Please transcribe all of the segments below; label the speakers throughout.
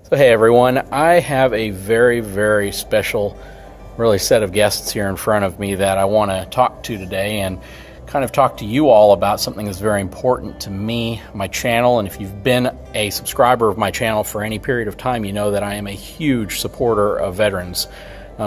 Speaker 1: So hey everyone, I have a very, very special set of guests here in front of me that I want to talk to today and kind of talk to you all about something that's very important to me, my channel. And if you've been a subscriber of my channel for any period of time, you know that I am a huge supporter of veterans.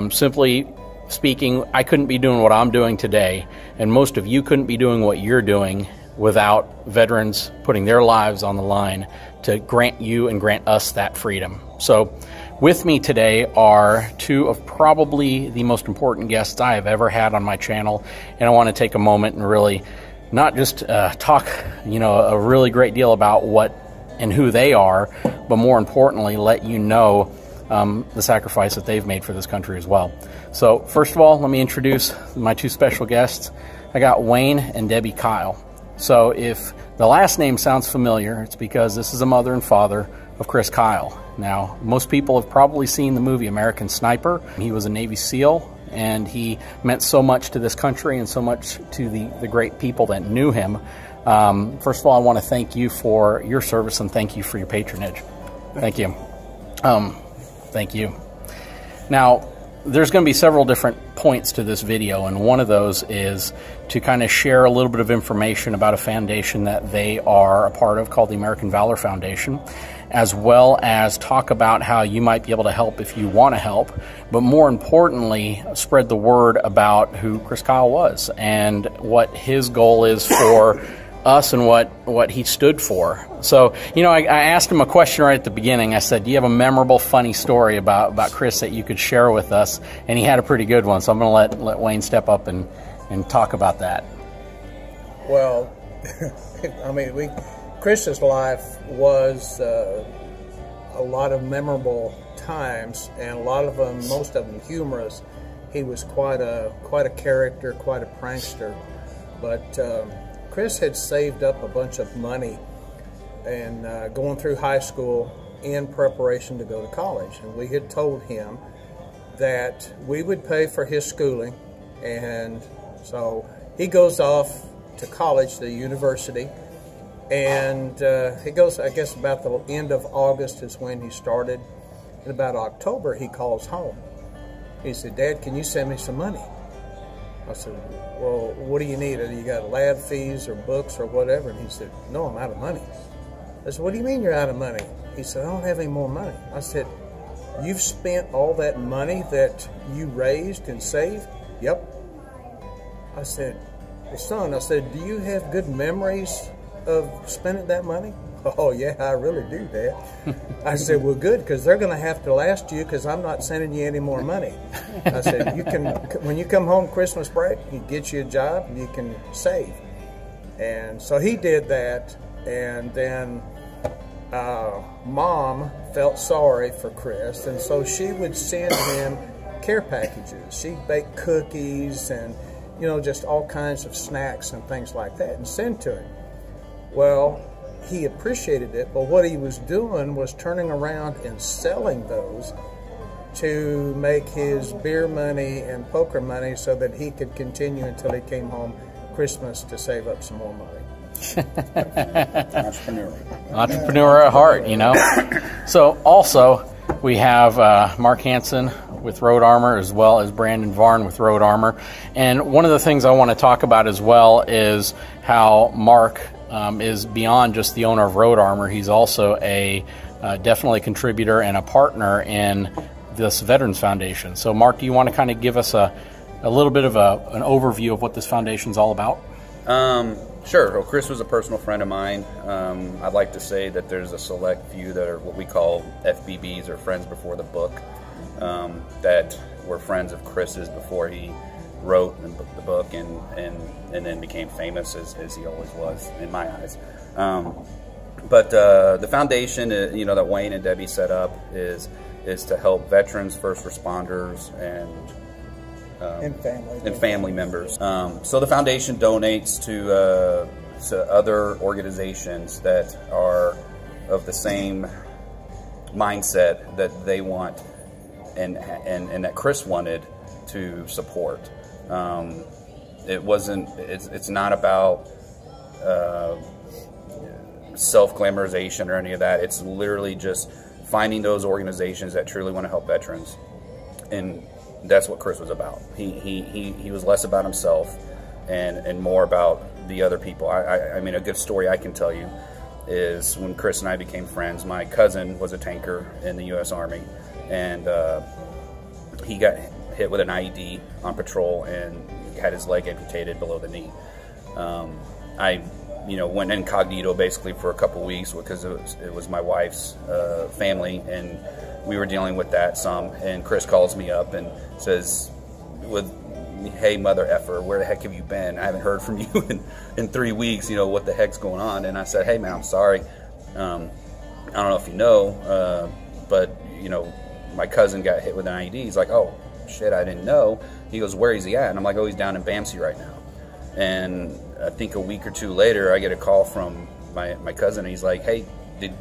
Speaker 1: Simply speaking, I couldn't be doing what I'm doing today, and most of you couldn't be doing what you're doing without veterans putting their lives on the line to grant you and grant us that freedom. So with me today are two of probably the most important guests I have ever had on my channel, and I want to take a moment and really not just talk a really great deal about what and who they are, but more importantly let you know the sacrifice that they've made for this country as well. So first of all, let me introduce my two special guests. I got Wayne and Deby Kyle. So if the last name sounds familiar, it's because this is the mother and father of Chris Kyle. Now, most people have probably seen the movie American Sniper. He was a Navy SEAL, and he meant so much to this country and so much to the great people that knew him. First of all, I want to thank you for your service and thank you for your patronage. Thank you. Thank you. Now, there's going to be several different points to this video, and one of those is to kind of share a little bit of information about a foundation that they are a part of called the American Valor Foundation, as well as talk about how you might be able to help if you want to help, but more importantly, spread the word about who Chris Kyle was and what his goal is for us and what he stood for. So, I asked him a question right at the beginning. I said, do you have a memorable, funny story about Chris that you could share with us? And he had a pretty good one, so I'm going to let Wayne step up and talk about that.
Speaker 2: Well, I mean, Chris's life was a lot of memorable times, and a lot of them, most of them humorous. He was quite a character, quite a prankster, but Chris had saved up a bunch of money and going through high school in preparation to go to college. And we had told him that we would pay for his schooling. And so he goes off to college, the university, and he goes, I guess about the end of August is when he started. In about October, he calls home. He said, Dad, can you send me some money? I said, well, what do you need? You got lab fees or books or whatever? And he said, no, I'm out of money. I said, what do you mean you're out of money? He said, I don't have any more money. I said, you've spent all that money that you raised and saved? Yep. I said, well, son, I said, do you have good memories of spending that money? Oh, yeah, I really do, Dad. I said, well, good, because they're going to have to last you because I'm not sending you any more money. I said, you can, when you come home Christmas break, you get you a job and you can save. And so he did that, and then Mom felt sorry for Chris, and so she would send him care packages. She'd bake cookies and, just all kinds of snacks and things like that and send to him. Well, he appreciated it, but what he was doing was turning around and selling those to make his beer money and poker money so that he could continue until he came home Christmas to save up some more money.
Speaker 1: Entrepreneur at heart, So also we have Mark Hanson with Road Armor, as well as Brandon Varn with Road Armor. And one of the things I want to talk about as well is how Mark is beyond just the owner of Road Armor. He's also a definitely contributor and a partner in this Veterans Foundation. So Mark, do you want to kind of give us a little bit of an overview of what this foundation's all about?
Speaker 3: Sure. Well, Chris was a personal friend of mine. I'd like to say that there's a select few that are what we call FBBs, or Friends Before the Book, that were friends of Chris's before he wrote the book and then became famous as he always was in my eyes. But the foundation, that Wayne and Deby set up is to help veterans, first responders, and family members. So the foundation donates to other organizations that are of the same mindset that they want and that Chris wanted to support. It's not about self-glamorization or any of that. It's literally just finding those organizations that truly want to help veterans. And that's what Chris was about. He was less about himself and more about the other people. I mean, a good story I can tell you is when Chris and I became friends, my cousin was a tanker in the U.S. Army, and he got hit with an IED on patrol and had his leg amputated below the knee. I went incognito basically for a couple weeks because it was my wife's family, and we were dealing with that some. And Chris calls me up and says, "Hey, mother effer, where the heck have you been? I haven't heard from you in 3 weeks. What the heck's going on?" And I said, "Hey, man, I'm sorry. I don't know if you know, but my cousin got hit with an IED." He's like, "Oh, shit, I didn't know." He goes, "Where is he at?" And I'm like, "Oh, he's down in Bamsey right now." And I think a week or two later, I get a call from my cousin, and he's like, "Hey, did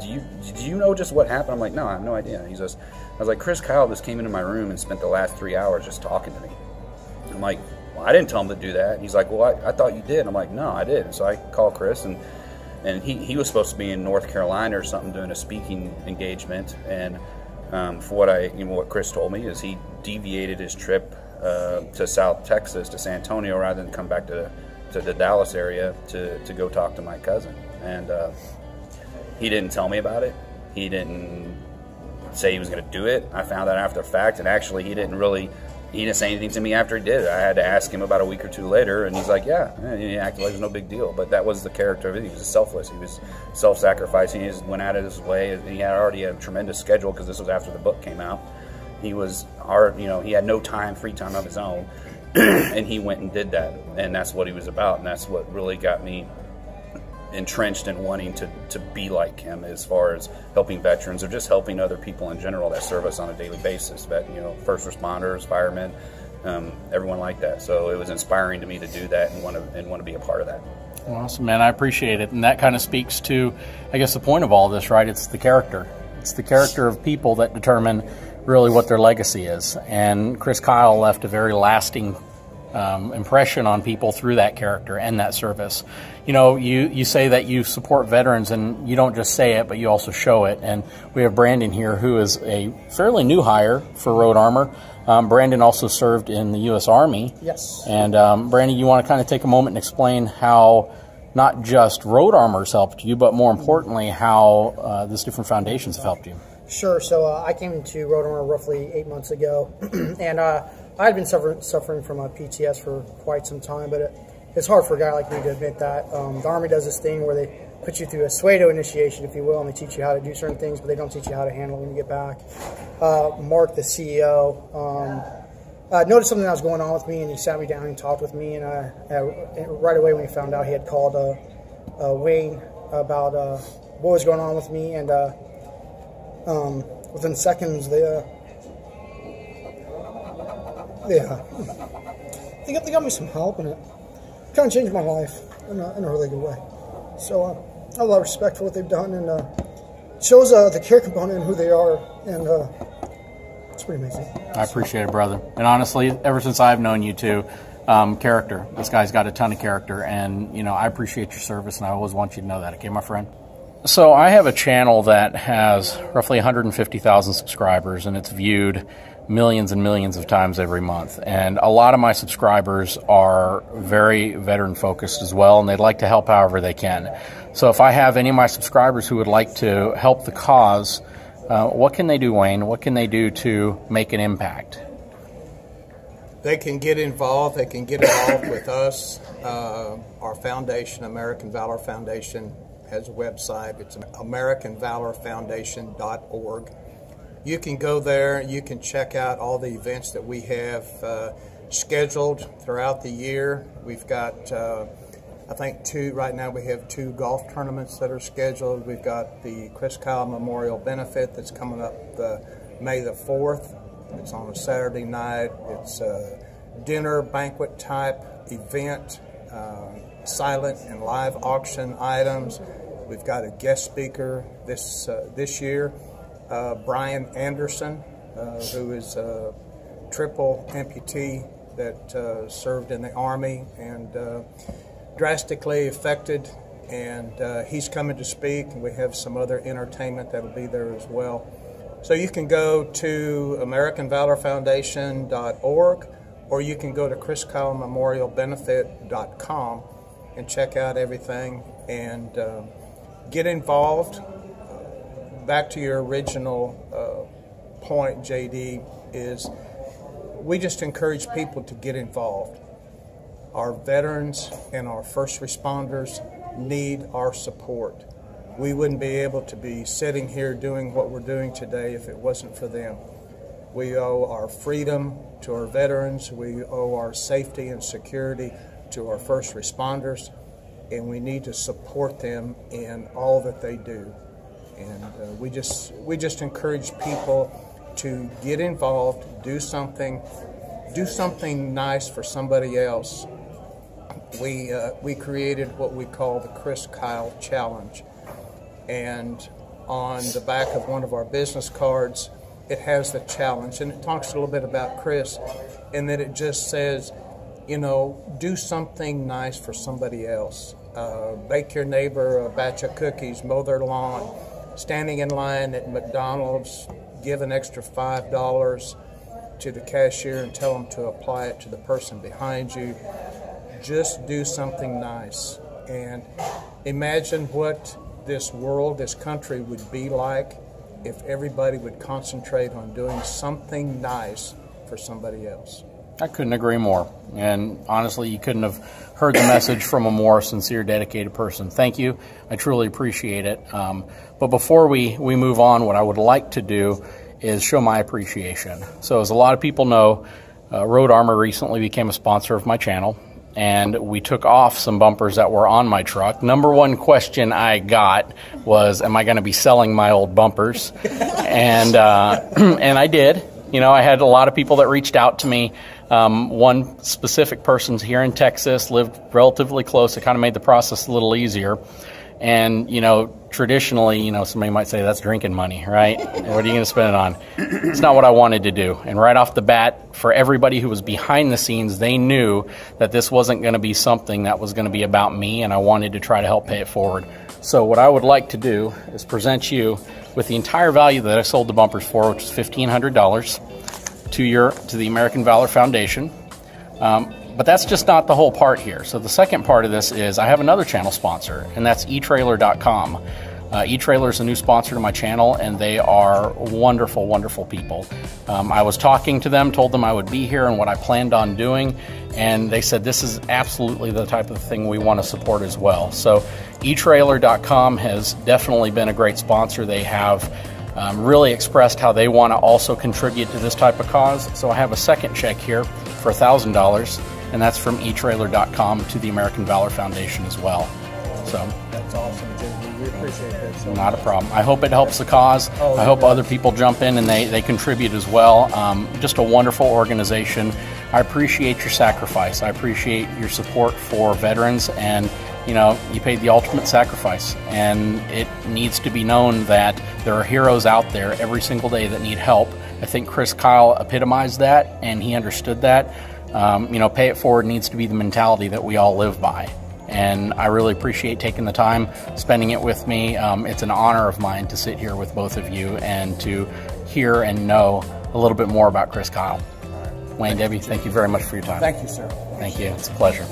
Speaker 3: you know just what happened?" I'm like, "No, I have no idea." And he says, I was like, "Chris Kyle just came into my room and spent the last 3 hours just talking to me." I'm like, "Well, I didn't tell him to do that." And he's like, "Well, I thought you did." I'm like, "No, I didn't." So I called Chris, and he was supposed to be in North Carolina or something doing a speaking engagement. And for what Chris told me is he deviated his trip to South Texas, to San Antonio, rather than come back to the Dallas area to go talk to my cousin. And he didn't tell me about it. He didn't say he was going to do it. I found out after the fact, and actually he didn't say anything to me after he did it. I had to ask him about a week or two later, and he's like, "Yeah," he acted like it was no big deal. But that was the character of it. He was selfless. He was self-sacrificing. He just went out of his way. He had already a tremendous schedule because this was after the book came out. He had no free time of his own, and he went and did that. And that's what he was about, and that's what really got me entrenched in wanting to be like him as far as helping veterans or just helping other people in general that serve us on a daily basis, first responders, firemen, everyone like that. So it was inspiring to me to do that and want to be a part of that.
Speaker 1: Awesome, man. I appreciate it. And that kind of speaks to, I guess, the point of all this, right? It's the character. It's the character of people that determine really what their legacy is. And Chris Kyle left a very lasting impression on people through that character and that service. You say that you support veterans, and you don't just say it, but you also show it. And we have Brandon here, who is a fairly new hire for Road Armor. Brandon also served in the U.S. Army.
Speaker 4: Yes. And
Speaker 1: Brandon, you want to kind of take a moment and explain how not just Road Armor's helped you, but more importantly, how these different foundations have helped you.
Speaker 4: Sure. So I came to Road Armor roughly 8 months ago, and I had been suffering from PTS for quite some time, but it's hard for a guy like me to admit that. The Army does this thing where they put you through a pseudo initiation, if you will, and they teach you how to do certain things, but they don't teach you how to handle it when you get back. Mark, the CEO, noticed something that was going on with me, and he sat me down and talked with me, and right away when he found out, he had called Wayne about what was going on with me, and within seconds, they got me some help, and it kind of changed my life in a really good way. So I have a lot of respect for what they've done, and shows the care component and who they are, and it's pretty amazing.
Speaker 1: I appreciate it, brother. And honestly, ever since I've known you two, character. This guy's got a ton of character, and I appreciate your service, and I always want you to know that. Okay, my friend? So I have a channel that has roughly 150,000 subscribers, and it's viewed millions and millions of times every month. And a lot of my subscribers are very veteran focused as well, and they'd like to help however they can. So if I have any of my subscribers who would like to help the cause, what can they do, Wayne? What can they do to make an impact?
Speaker 2: They can get involved. They can get involved with us. Our foundation, American Valor Foundation, has a website. It's AmericanValorFoundation.org. You can go there. You can check out all the events that we have scheduled throughout the year. We've got, I think, right now we have 2 golf tournaments that are scheduled. We've got the Chris Kyle Memorial Benefit that's coming up May the 4th. It's on a Saturday night. It's a dinner banquet type event. Silent and live auction items. We've got a guest speaker this year, Brian Anderson, who is a triple amputee that served in the Army and drastically affected and he's coming to speak, and we have some other entertainment that'll be there as well. So you can go to AmericanValorFoundation.org, or you can go to ChrisKyleMemorialBenefit.com and check out everything and get involved. Back to your original point, JD, is we just encourage people to get involved. Our veterans and our first responders need our support. We wouldn't be able to be sitting here doing what we're doing today if it wasn't for them. We owe our freedom to our veterans. We owe our safety and security to our first responders, and we need to support them in all that they do. And we just encourage people to get involved, do something nice for somebody else. We created what we call the Chris Kyle Challenge, and on the back of one of our business cards, it has the challenge, and it talks a little bit about Chris, and then it just says, you know, do something nice for somebody else. Bake your neighbor a batch of cookies, mow their lawn, standing in line at McDonald's, give an extra $5 to the cashier and tell them to apply it to the person behind you. Just do something nice. And imagine what this world, this country would be like if everybody would concentrate on doing something nice for somebody else.
Speaker 1: I couldn't agree more. And honestly, you couldn't have heard the message from a more sincere, dedicated person. Thank you. I truly appreciate it. But before we move on, what I would like to do is show my appreciation. So as a lot of people know, Road Armor recently became a sponsor of my channel, and we took off some bumpers that were on my truck. Number one question I got was, am I going to be selling my old bumpers? And I did. You know, I had a lot of people that reached out to me. One specific person's here in Texas, lived relatively close. It kind of made the process a little easier. And, you know, traditionally, you know, somebody might say that's drinking money, right? What are you going to spend it on? It's not what I wanted to do. And right off the bat, for everybody who was behind the scenes, they knew that this wasn't going to be something that was going to be about me, and I wanted to try to help pay it forward. So what I would like to do is present you with the entire value that I sold the bumpers for, which is $1,500, to the American Valor Foundation. But that's just not the whole part here. So the second part of this is I have another channel sponsor, and that's eTrailer.com. eTrailer is a new sponsor to my channel, and they are wonderful, wonderful people. I was talking to them, told them I would be here and what I planned on doing, and they said this is absolutely the type of thing we want to support as well. So eTrailer.com has definitely been a great sponsor. They have really expressed how they want to also contribute to this type of cause. So I have a second check here for $1,000, and that's from eTrailer.com to the American Valor Foundation as well. So
Speaker 2: that's awesome, Jim. We appreciate that so
Speaker 1: not
Speaker 2: much.
Speaker 1: a problem. I hope it helps the cause. I hope other people jump in and they contribute as well. Just a wonderful organization. I appreciate your sacrifice. I appreciate your support for veterans, and you know, you paid the ultimate sacrifice, and it needs to be known that there are heroes out there every single day that need help. I think Chris Kyle epitomized that, and he understood that. You know, pay it forward needs to be the mentality that we all live by. And I really appreciate taking the time, spending it with me. It's an honor of mine to sit here with both of you and to hear and know a little bit more about Chris Kyle. Wayne, Deby, thank you very much for your time.
Speaker 2: Thank you, sir.
Speaker 1: Thank you. It's a pleasure.